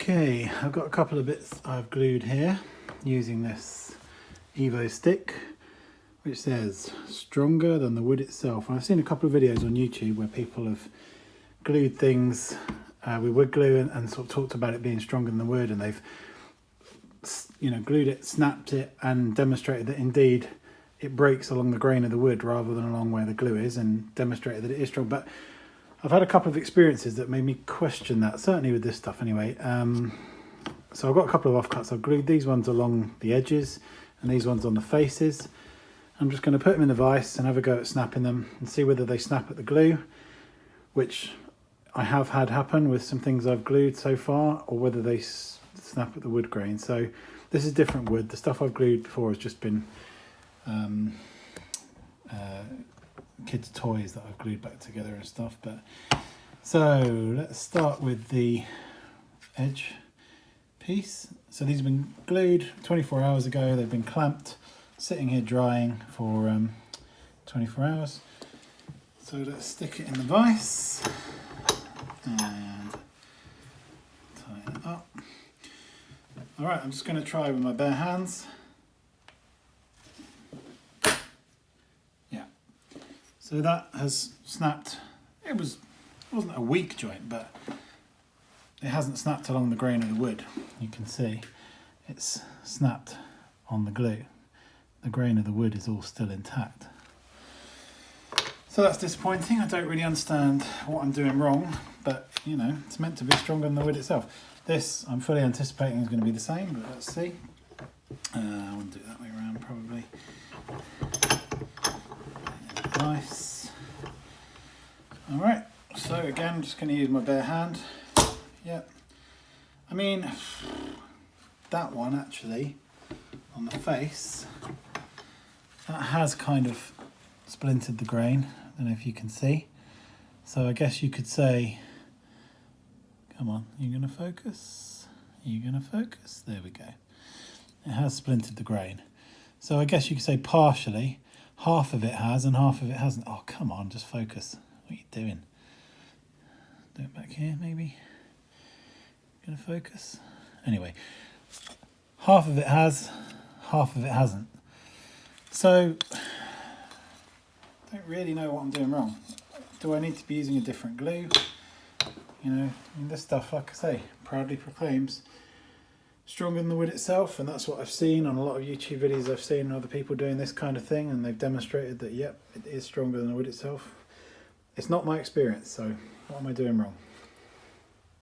Okay, I've got a couple of bits I've glued here using this Evo stick, which says stronger than the wood itself. And I've seen a couple of videos on YouTube where people have glued things with wood glue and sort of talked about it being stronger than the wood, and they've glued it, snapped it, and demonstrated that indeed it breaks along the grain of the wood rather than along where the glue is, and demonstrated that it is strong. But I've had a couple of experiences that made me question that, certainly with this stuff anyway. So I've got a couple of offcuts. I've glued these ones along the edges and these ones on the faces. I'm just going to put them in the vise and have a go at snapping them and see whether they snap at the glue, which I have had happen with some things I've glued so far, or whether they snap at the wood grain. So this is different wood. The stuff I've glued before has just been kids' toys that I've glued back together and stuff. But so let's start with the edge piece. So these have been glued 24 hours ago. They've been clamped, sitting here drying for 24 hours. So let's stick it in the vise and tie it up. All right, I'm just going to try with my bare hands. So that has snapped. It wasn't a weak joint, but it hasn't snapped along the grain of the wood. You can see it's snapped on the glue. The grain of the wood is all still intact. So that's disappointing. I don't really understand what I'm doing wrong, but it's meant to be stronger than the wood itself. This I'm fully anticipating is going to be the same, but let's see. I want to do it that way around probably. Nice. All right, so again, I'm just going to use my bare hand. Yep. I mean, that one actually, on the face, that has kind of splintered the grain. I don't know if you can see. So I guess you could say, come on, you're going to focus? You're going to focus? There we go. It has splintered the grain. So I guess you could say partially. Half of it has and half of it hasn't. Oh, come on, just focus. What are you doing? Do it back here, maybe. Gonna focus? Anyway, half of it has, half of it hasn't. So, I don't really know what I'm doing wrong. Do I need to be using a different glue? This stuff, like I say, proudly proclaims stronger than the wood itself, and that's what I've seen on a lot of YouTube videos. I've seen other people doing this kind of thing, and they've demonstrated that, yep, it is stronger than the wood itself. It's not my experience, so what am I doing wrong?